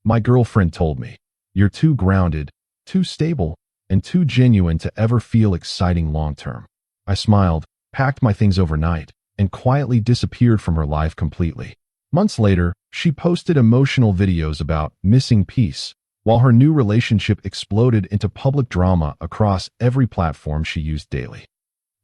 My girlfriend told me, "You're too grounded, too stable, and too genuine to ever feel exciting long-term." I smiled, packed my things overnight, and quietly disappeared from her life completely. Months later, she posted emotional videos about missing peace, while her new relationship exploded into public drama across every platform she used daily.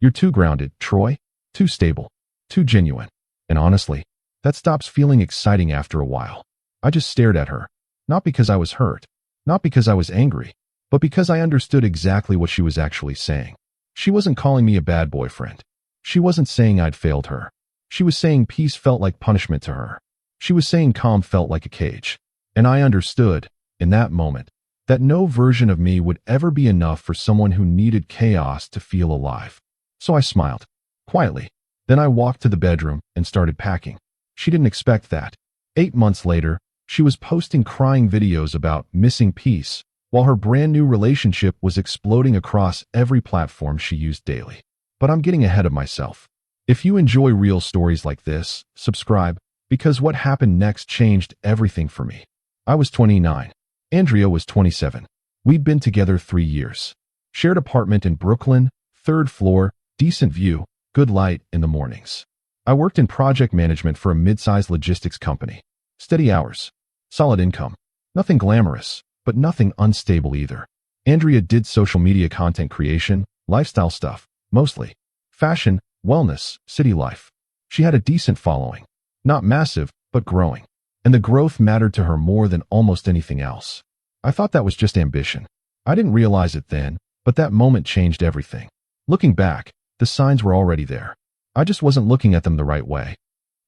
"You're too grounded, Troy. Too stable. Too genuine." And honestly, that stops feeling exciting after a while. I just stared at her, not because I was hurt, not because I was angry, but because I understood exactly what she was actually saying. She wasn't calling me a bad boyfriend. She wasn't saying I'd failed her. She was saying peace felt like punishment to her. She was saying calm felt like a cage. And I understood, in that moment, that no version of me would ever be enough for someone who needed chaos to feel alive. So I smiled, quietly. Then I walked to the bedroom and started packing. She didn't expect that. 8 months later, she was posting crying videos about missing peace, while her brand new relationship was exploding across every platform she used daily. But I'm getting ahead of myself. If you enjoy real stories like this, subscribe, because what happened next changed everything for me. I was 29. Andrea was 27. We'd been together 3 years. Shared apartment in Brooklyn, 3rd floor, decent view, good light in the mornings. I worked in project management for a mid-sized logistics company. Steady hours. Solid income. Nothing glamorous, but nothing unstable either. Andrea did social media content creation, lifestyle stuff, mostly. Fashion, wellness, city life. She had a decent following. Not massive, but growing. And the growth mattered to her more than almost anything else. I thought that was just ambition. I didn't realize it then, but that moment changed everything. Looking back, the signs were already there. I just wasn't looking at them the right way.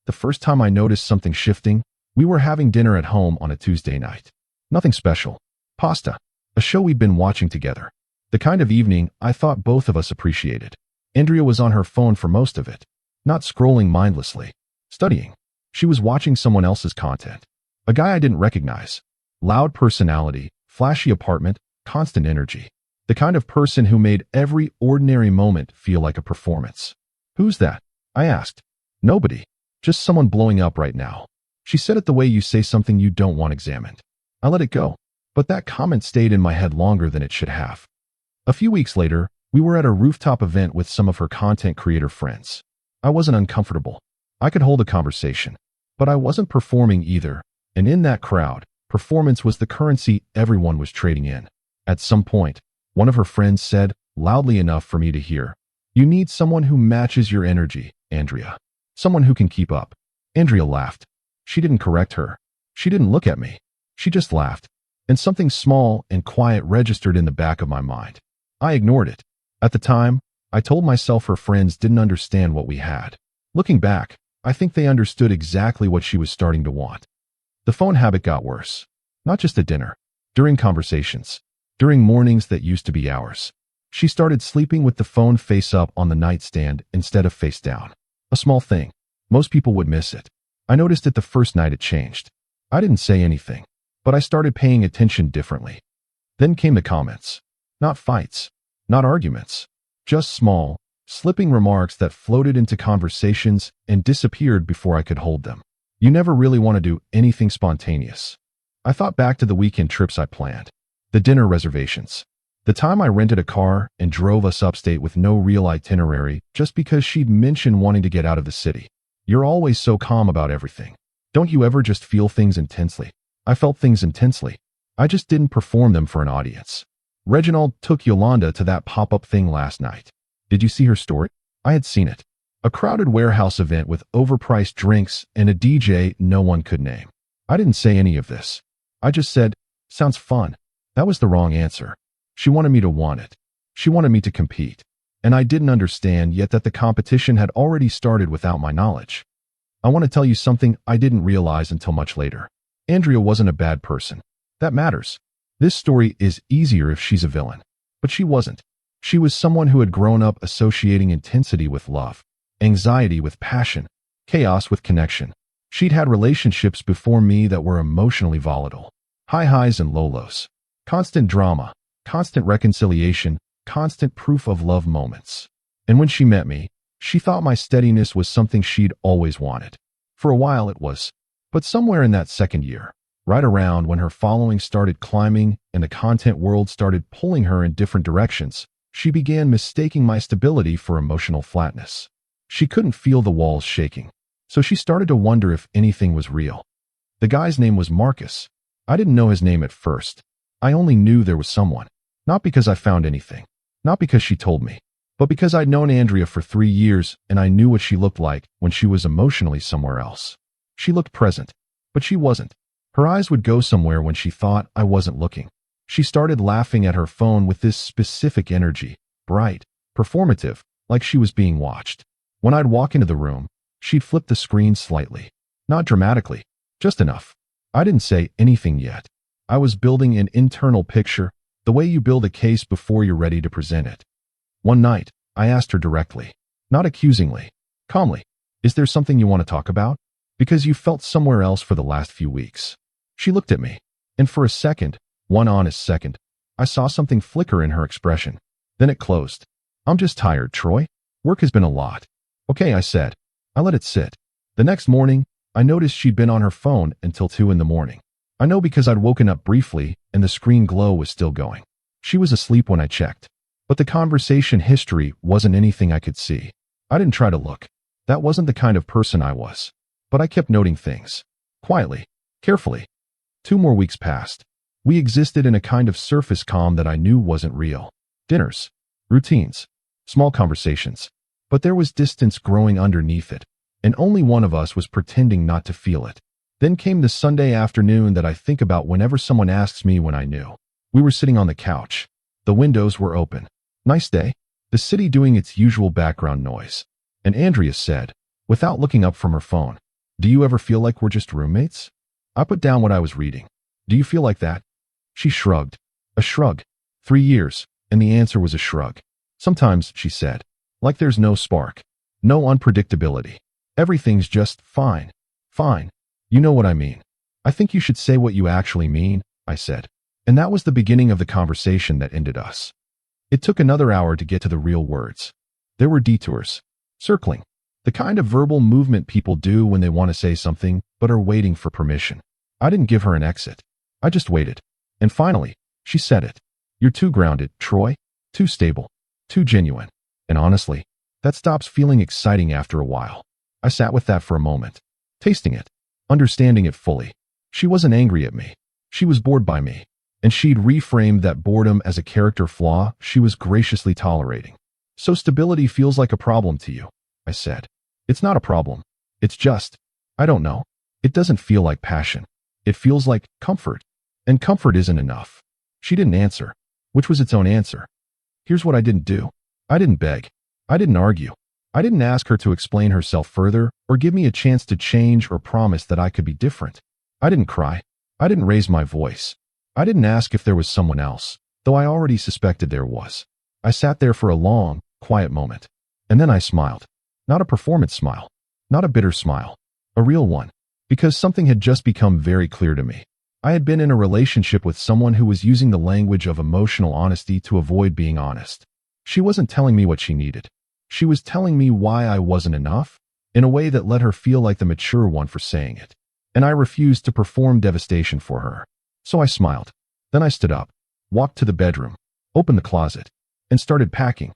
The first time I noticed something shifting, we were having dinner at home on a Tuesday night. Nothing special. Pasta. A show we'd been watching together. The kind of evening I thought both of us appreciated. Andrea was on her phone for most of it. Not scrolling mindlessly. Studying. She was watching someone else's content. A guy I didn't recognize. Loud personality, flashy apartment, constant energy. The kind of person who made every ordinary moment feel like a performance. "Who's that?" I asked. "Nobody. Just someone blowing up right now." She said it the way you say something you don't want examined. I let it go, but that comment stayed in my head longer than it should have. A few weeks later, we were at a rooftop event with some of her content creator friends. I wasn't uncomfortable. I could hold a conversation, but I wasn't performing either, and in that crowd, performance was the currency everyone was trading in. At some point, one of her friends said, loudly enough for me to hear, "You need someone who matches your energy, Andrea. Someone who can keep up." Andrea laughed. She didn't correct her. She didn't look at me. She just laughed, and something small and quiet registered in the back of my mind. I ignored it. At the time, I told myself her friends didn't understand what we had. Looking back, I think they understood exactly what she was starting to want. The phone habit got worse. Not just at dinner. During conversations. During mornings that used to be hours. She started sleeping with the phone face up on the nightstand instead of face down. A small thing. Most people would miss it. I noticed it the first night it changed. I didn't say anything, but I started paying attention differently. Then came the comments. Not fights. Not arguments. Just small, slipping remarks that floated into conversations and disappeared before I could hold them. You never really want to do anything spontaneous. I thought back to the weekend trips I planned. The dinner reservations. The time I rented a car and drove us upstate with no real itinerary just because she'd mentioned wanting to get out of the city. You're always so calm about everything. Don't you ever just feel things intensely? I felt things intensely. I just didn't perform them for an audience. Reginald took Yolanda to that pop-up thing last night. Did you see her story? I had seen it. A crowded warehouse event with overpriced drinks and a DJ no one could name. I didn't say any of this. I just said, sounds fun. That was the wrong answer. She wanted me to want it. She wanted me to compete. And I didn't understand yet that the competition had already started without my knowledge. I want to tell you something I didn't realize until much later. Andrea wasn't a bad person. That matters. This story is easier if she's a villain. But she wasn't. She was someone who had grown up associating intensity with love, anxiety with passion, chaos with connection. She'd had relationships before me that were emotionally volatile. High highs and low lows. Constant drama, constant reconciliation, constant proof of love moments. And when she met me, she thought my steadiness was something she'd always wanted. For a while it was. But somewhere in that second year, right around when her following started climbing and the content world started pulling her in different directions, she began mistaking my stability for emotional flatness. She couldn't feel the walls shaking, so she started to wonder if anything was real. The guy's name was Marcus. I didn't know his name at first. I only knew there was someone. Not because I found anything. Not because she told me. But because I'd known Andrea for 3 years and I knew what she looked like when she was emotionally somewhere else. She looked present, but she wasn't. Her eyes would go somewhere when she thought I wasn't looking. She started laughing at her phone with this specific energy, bright, performative, like she was being watched. When I'd walk into the room, she'd flip the screen slightly. Not dramatically, just enough. I didn't say anything yet. I was building an internal picture, the way you build a case before you're ready to present it. One night, I asked her directly, not accusingly, calmly, "Is there something you want to talk about? Because you felt somewhere else for the last few weeks." She looked at me, and for a second, one honest second, I saw something flicker in her expression. Then it closed. "I'm just tired, Troy. Work has been a lot." "Okay," I said. I let it sit. The next morning, I noticed she'd been on her phone until 2 in the morning. I know because I'd woken up briefly and the screen glow was still going. She was asleep when I checked. But the conversation history wasn't anything I could see. I didn't try to look. That wasn't the kind of person I was. But I kept noting things. Quietly. Carefully. 2 more weeks passed. We existed in a kind of surface calm that I knew wasn't real. Dinners. Routines. Small conversations. But there was distance growing underneath it. And only one of us was pretending not to feel it. Then came the Sunday afternoon that I think about whenever someone asks me when I knew. We were sitting on the couch. The windows were open. Nice day. The city doing its usual background noise. And Andrea said, without looking up from her phone, "Do you ever feel like we're just roommates?" I put down what I was reading. "Do you feel like that?" She shrugged. A shrug. 3 years, and the answer was a shrug. "Sometimes," she said, "like there's no spark. No unpredictability. Everything's just fine. Fine. You know what I mean." "I think you should say what you actually mean," I said. And that was the beginning of the conversation that ended us. It took another hour to get to the real words. There were detours. Circling. The kind of verbal movement people do when they want to say something, but are waiting for permission. I didn't give her an exit. I just waited. And finally, she said it. "You're too grounded, Troy. Too stable. Too genuine." And honestly, that stops feeling exciting after a while. I sat with that for a moment. Tasting it. Understanding it fully. She wasn't angry at me. She was bored by me. And she'd reframed that boredom as a character flaw she was graciously tolerating. "So stability feels like a problem to you," I said. "It's not a problem. It's just, I don't know. It doesn't feel like passion. It feels like comfort. And comfort isn't enough." She didn't answer, which was its own answer. Here's what I didn't do. I didn't beg. I didn't argue. I didn't ask her to explain herself further or give me a chance to change or promise that I could be different. I didn't cry. I didn't raise my voice. I didn't ask if there was someone else, though I already suspected there was. I sat there for a long, quiet moment. And then I smiled. Not a performance smile. Not a bitter smile. A real one. Because something had just become very clear to me. I had been in a relationship with someone who was using the language of emotional honesty to avoid being honest. She wasn't telling me what she needed. She was telling me why I wasn't enough, in a way that let her feel like the mature one for saying it. And I refused to perform devastation for her. So I smiled. Then I stood up, walked to the bedroom, opened the closet, and started packing.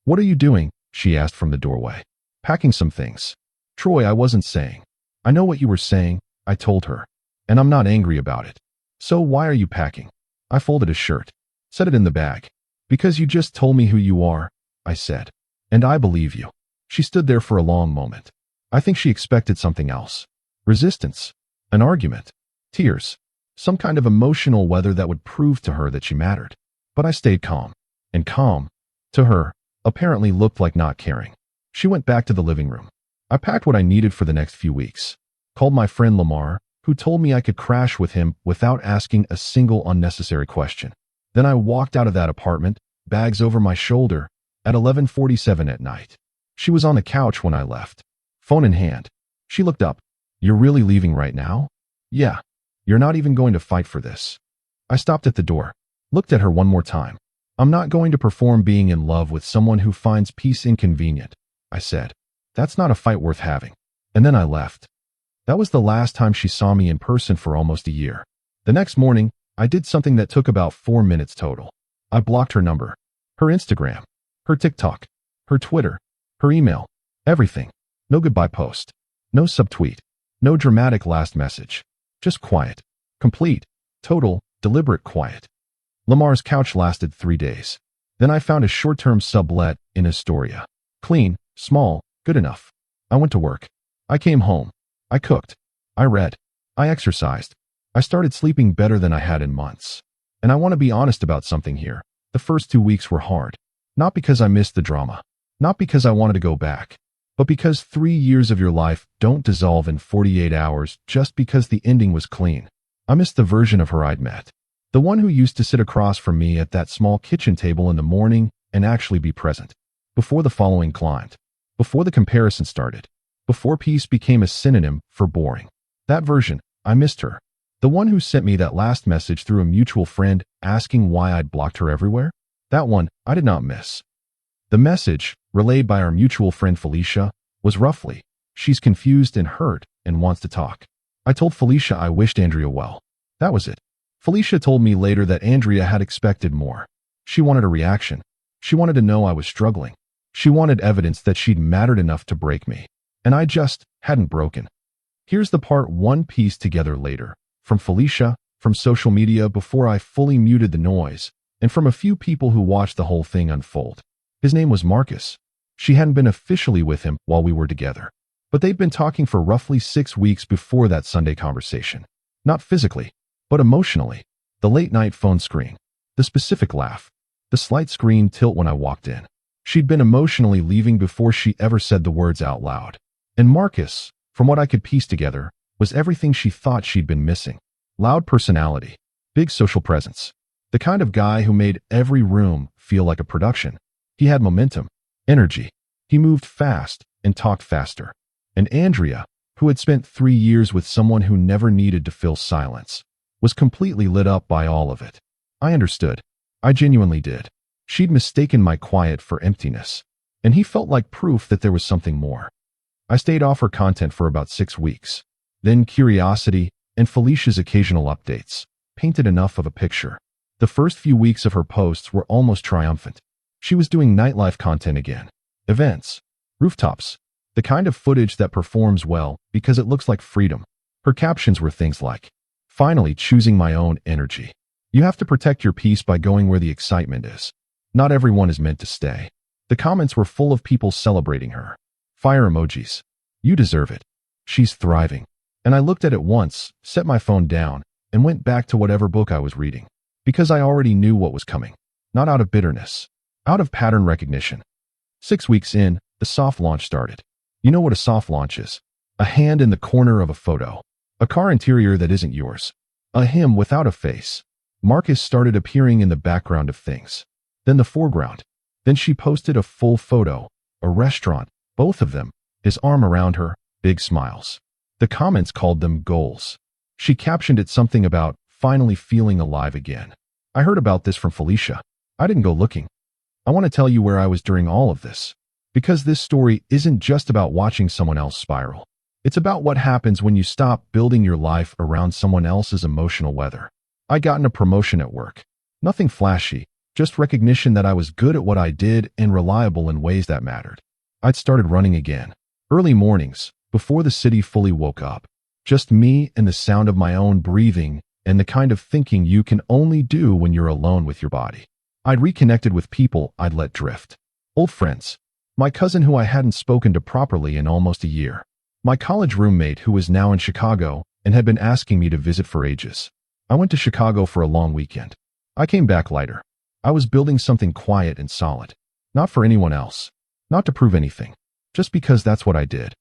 "What are you doing?" she asked from the doorway. "Packing some things." "Troy, I wasn't saying." "I know what you were saying," I told her. "And I'm not angry about it." "So why are you packing?" I folded a shirt. "Set it in the bag." "Because you just told me who you are," I said. "And I believe you." She stood there for a long moment. I think she expected something else. Resistance. An argument. Tears. Some kind of emotional weather that would prove to her that she mattered. But I stayed calm. And calm, to her, apparently looked like not caring. She went back to the living room. I packed what I needed for the next few weeks. Called my friend Lamar, who told me I could crash with him without asking a single unnecessary question. Then I walked out of that apartment, bags over my shoulder, at 11:47 at night. She was on the couch when I left, phone in hand. She looked up. "You're really leaving right now?" "Yeah. You're not even going to fight for this." I stopped at the door, looked at her one more time. "I'm not going to perform being in love with someone who finds peace inconvenient," I said. "That's not a fight worth having." And then I left. That was the last time she saw me in person for almost a year. The next morning, I did something that took about 4 minutes total. I blocked her number, her Instagram, her TikTok, her Twitter, her email, everything. No goodbye post, no subtweet, no dramatic last message. Just quiet. Complete, total, deliberate quiet. Lamar's couch lasted 3 days. Then I found a short-term sublet in Astoria. Clean, small, good enough. I went to work. I came home. I cooked. I read. I exercised. I started sleeping better than I had in months. And I want to be honest about something here. The first 2 weeks were hard. Not because I missed the drama. Not because I wanted to go back. But because 3 years of your life don't dissolve in 48 hours just because the ending was clean. I missed the version of her I'd met. The one who used to sit across from me at that small kitchen table in the morning and actually be present. Before the following climbed. Before the comparison started. Before peace became a synonym for boring. That version, I missed her. The one who sent me that last message through a mutual friend asking why I'd blocked her everywhere? That one, I did not miss. The message, relayed by our mutual friend Felicia, was roughly, she's confused and hurt and wants to talk. I told Felicia I wished Andrea well. That was it. Felicia told me later that Andrea had expected more. She wanted a reaction. She wanted to know I was struggling. She wanted evidence that she'd mattered enough to break me. And I just hadn't broken. Here's the part one piece together later. From Felicia, from social media before I fully muted the noise, and from a few people who watched the whole thing unfold. His name was Marcus. She hadn't been officially with him while we were together. But they'd been talking for roughly 6 weeks before that Sunday conversation. Not physically, but emotionally. The late-night phone screen. The specific laugh. The slight screen tilt when I walked in. She'd been emotionally leaving before she ever said the words out loud. And Marcus, from what I could piece together, was everything she thought she'd been missing. Loud personality. Big social presence. The kind of guy who made every room feel like a production. He had momentum. Energy. He moved fast and talked faster. And Andrea, who had spent 3 years with someone who never needed to fill silence, was completely lit up by all of it. I understood. I genuinely did. She'd mistaken my quiet for emptiness. And he felt like proof that there was something more. I stayed off her content for about 6 weeks. Then curiosity and Felicia's occasional updates painted enough of a picture. The first few weeks of her posts were almost triumphant. She was doing nightlife content again. Events. Rooftops. The kind of footage that performs well because it looks like freedom. Her captions were things like, finally choosing my own energy. You have to protect your peace by going where the excitement is. Not everyone is meant to stay. The comments were full of people celebrating her. Fire emojis. You deserve it. She's thriving. And I looked at it once, set my phone down, and went back to whatever book I was reading. Because I already knew what was coming. Not out of bitterness. Out of pattern recognition. 6 weeks in, the soft launch started. You know what a soft launch is? A hand in the corner of a photo. A car interior that isn't yours. A him without a face. Marcus started appearing in the background of things. Then the foreground. Then she posted a full photo. A restaurant. Both of them. His arm around her. Big smiles. The comments called them goals. She captioned it something about finally feeling alive again. I heard about this from Felicia. I didn't go looking. I want to tell you where I was during all of this. Because this story isn't just about watching someone else spiral. It's about what happens when you stop building your life around someone else's emotional weather. I'd gotten a promotion at work. Nothing flashy, just recognition that I was good at what I did and reliable in ways that mattered. I'd started running again. Early mornings, before the city fully woke up. Just me and the sound of my own breathing and the kind of thinking you can only do when you're alone with your body. I'd reconnected with people I'd let drift. Old friends. My cousin who I hadn't spoken to properly in almost a year. My college roommate who was now in Chicago and had been asking me to visit for ages. I went to Chicago for a long weekend. I came back lighter. I was building something quiet and solid. Not for anyone else. Not to prove anything. Just because that's what I did.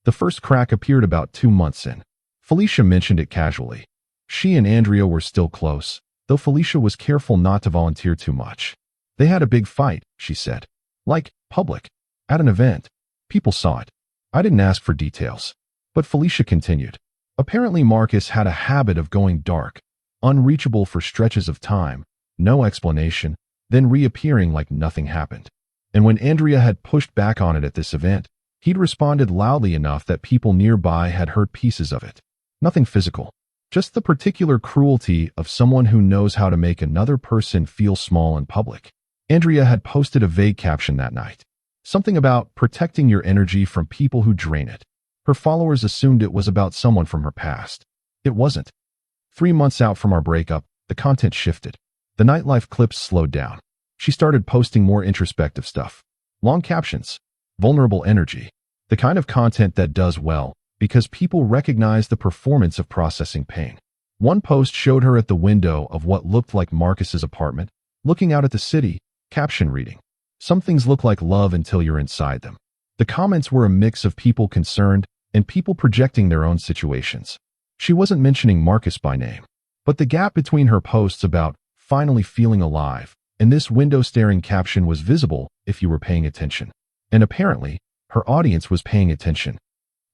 The first crack appeared about 2 months in. Felicia mentioned it casually. She and Andrea were still close, though Felicia was careful not to volunteer too much. They had a big fight, she said. Like, public. At an event. People saw it. I didn't ask for details. But Felicia continued. Apparently Marcus had a habit of going dark, unreachable for stretches of time, no explanation, then reappearing like nothing happened. And when Andrea had pushed back on it at this event, He'd responded loudly enough that people nearby had heard pieces of it. Nothing physical. Just the particular cruelty of someone who knows how to make another person feel small in public. Andrea had posted a vague caption that night. Something about protecting your energy from people who drain it. Her followers assumed it was about someone from her past. It wasn't. 3 months out from our breakup, the content shifted. The nightlife clips slowed down. She started posting more introspective stuff. Long captions. Vulnerable energy. The kind of content that does well, because people recognize the performance of processing pain. One post showed her at the window of what looked like Marcus's apartment, looking out at the city, caption reading, "Some things look like love until you're inside them." The comments were a mix of people concerned and people projecting their own situations. She wasn't mentioning Marcus by name, but the gap between her posts about finally feeling alive and this window-staring caption was visible if you were paying attention. And apparently, her audience was paying attention.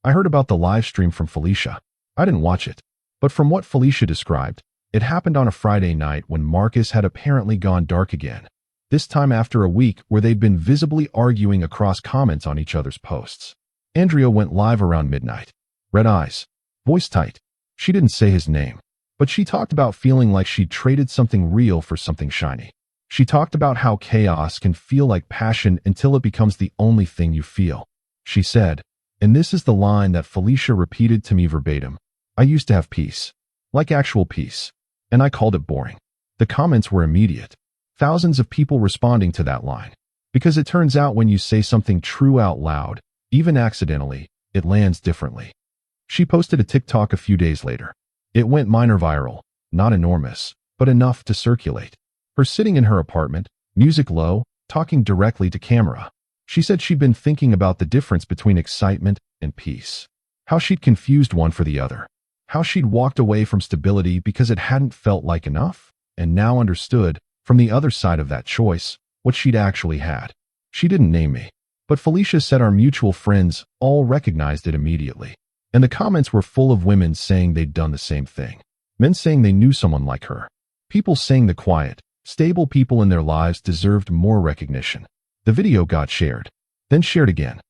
I heard about the live stream from Felicia. I didn't watch it, but from what Felicia described, it happened on a Friday night when Marcus had apparently gone dark again, this time after a week where they'd been visibly arguing across comments on each other's posts. Andrea went live around midnight. Red eyes. Voice tight. She didn't say his name, but she talked about feeling like she'd traded something real for something shiny. She talked about how chaos can feel like passion until it becomes the only thing you feel. She said, and this is the line that Felicia repeated to me verbatim, "I used to have peace. Like actual peace. And I called it boring." The comments were immediate. Thousands of people responding to that line. Because it turns out when you say something true out loud, even accidentally, it lands differently. She posted a TikTok a few days later. It went minor viral, not enormous, but enough to circulate. Her sitting in her apartment, music low, talking directly to camera. She said she'd been thinking about the difference between excitement and peace. How she'd confused one for the other. How she'd walked away from stability because it hadn't felt like enough, and now understood, from the other side of that choice, what she'd actually had. She didn't name me, but Felicia said our mutual friends all recognized it immediately. And the comments were full of women saying they'd done the same thing. Men saying they knew someone like her. People saying the quiet, stable people in their lives deserved more recognition. The video got shared, then shared again.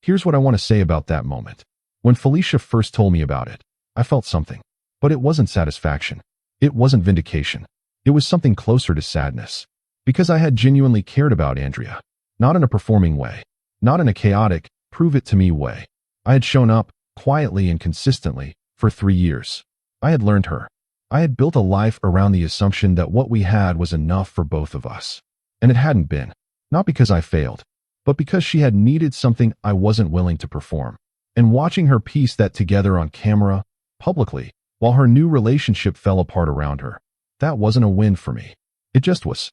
Here's what I want to say about that moment. When Felicia first told me about it, I felt something. But it wasn't satisfaction. It wasn't vindication. It was something closer to sadness. Because I had genuinely cared about Andrea. Not in a performing way. Not in a chaotic, prove-it-to-me way. I had shown up, quietly and consistently, for 3 years. I had learned her. I had built a life around the assumption that what we had was enough for both of us. And it hadn't been. Not because I failed, but because she had needed something I wasn't willing to perform. And watching her piece that together on camera, publicly, while her new relationship fell apart around her, that wasn't a win for me. It just was.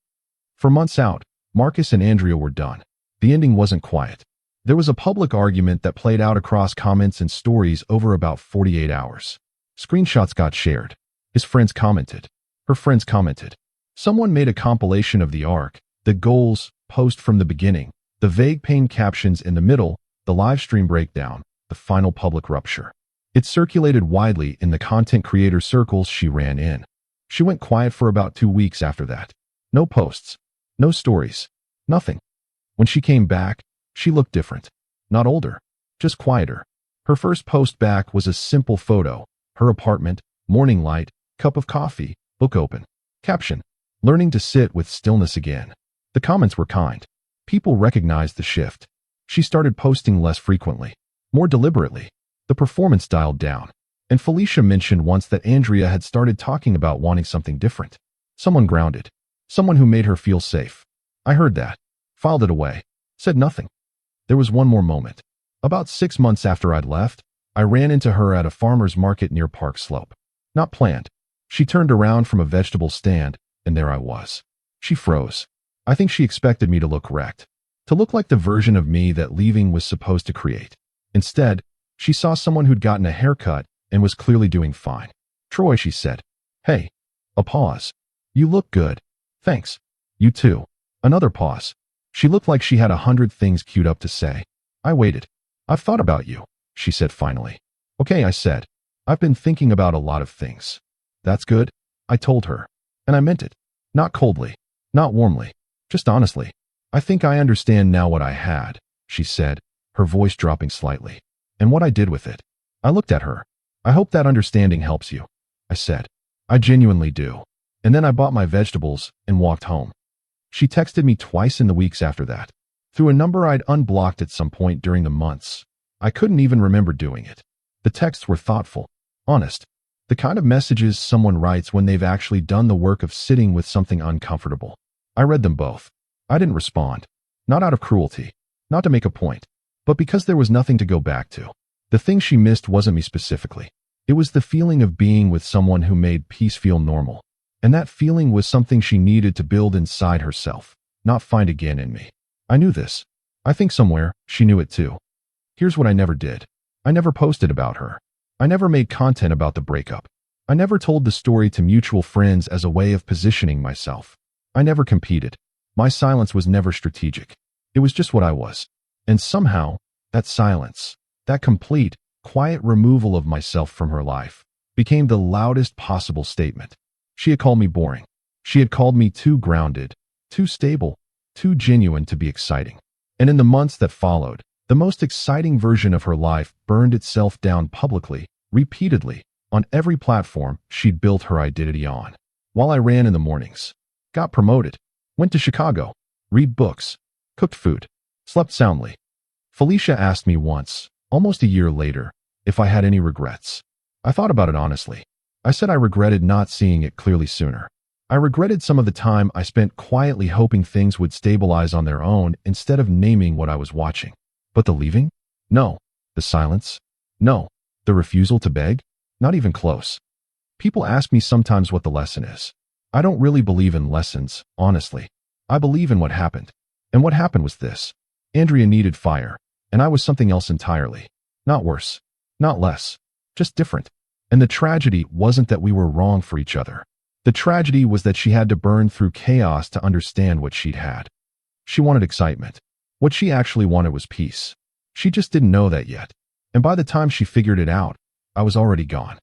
For months out, Marcus and Andrea were done. The ending wasn't quiet. There was a public argument that played out across comments and stories over about 48 hours. Screenshots got shared. His friends commented. Her friends commented. Someone made a compilation of the arc, the goals, post from the beginning, the vague pain captions in the middle, the live stream breakdown, the final public rupture. It circulated widely in the content creator circles she ran in. She went quiet for about 2 weeks after that. No posts. No stories. Nothing. When she came back, she looked different. Not older. Just quieter. Her first post back was a simple photo. Her apartment, morning light, cup of coffee, book open. Caption: learning to sit with stillness again. The comments were kind. People recognized the shift. She started posting less frequently. More deliberately. The performance dialed down. And Felicia mentioned once that Andrea had started talking about wanting something different. Someone grounded. Someone who made her feel safe. I heard that. Filed it away. Said nothing. There was one more moment. About 6 months after I'd left, I ran into her at a farmer's market near Park Slope. Not planned. She turned around from a vegetable stand, and there I was. She froze. I think she expected me to look wrecked. To look like the version of me that leaving was supposed to create. Instead, she saw someone who'd gotten a haircut and was clearly doing fine. "Troy," she said. "Hey." A pause. "You look good." "Thanks. You too." Another pause. She looked like she had 100 things queued up to say. I waited. "I've thought about you," she said finally. "Okay," I said. "I've been thinking about a lot of things." "That's good," I told her. And I meant it. Not coldly. Not warmly. Just honestly. "I think I understand now what I had," she said. her voice dropping slightly. And what I did with it. I looked at her. I hope that understanding helps you, I said. I genuinely do. And then I bought my vegetables and walked home. She texted me twice in the weeks after that, through a number I'd unblocked at some point during the months. I couldn't even remember doing it. The texts were thoughtful, honest, the kind of messages someone writes when they've actually done the work of sitting with something uncomfortable. I read them both. I didn't respond, not out of cruelty, not to make a point, but because there was nothing to go back to. The thing she missed wasn't me specifically. It was the feeling of being with someone who made peace feel normal. And that feeling was something she needed to build inside herself, not find again in me. I knew this. I think somewhere she knew it too. Here's what I never did. I never posted about her. I never made content about the breakup. I never told the story to mutual friends as a way of positioning myself. I never competed. My silence was never strategic. It was just what I was. And somehow, that silence, that complete, quiet removal of myself from her life, became the loudest possible statement. She had called me boring. She had called me too grounded, too stable, too genuine to be exciting. And in the months that followed, the most exciting version of her life burned itself down publicly, repeatedly, on every platform she'd built her identity on. While I ran in the mornings, got promoted, went to Chicago, read books, cooked food, slept soundly. Felicia asked me once, almost a year later, if I had any regrets. I thought about it honestly. I said I regretted not seeing it clearly sooner. I regretted some of the time I spent quietly hoping things would stabilize on their own instead of naming what I was watching. But the leaving? No. The silence? No. The refusal to beg? Not even close. People ask me sometimes what the lesson is. I don't really believe in lessons, honestly. I believe in what happened. And what happened was this. Andrea needed fire, and I was something else entirely. Not worse. Not less. Just different. And the tragedy wasn't that we were wrong for each other. The tragedy was that she had to burn through chaos to understand what she'd had. She wanted excitement. What she actually wanted was peace. She just didn't know that yet. And by the time she figured it out, I was already gone.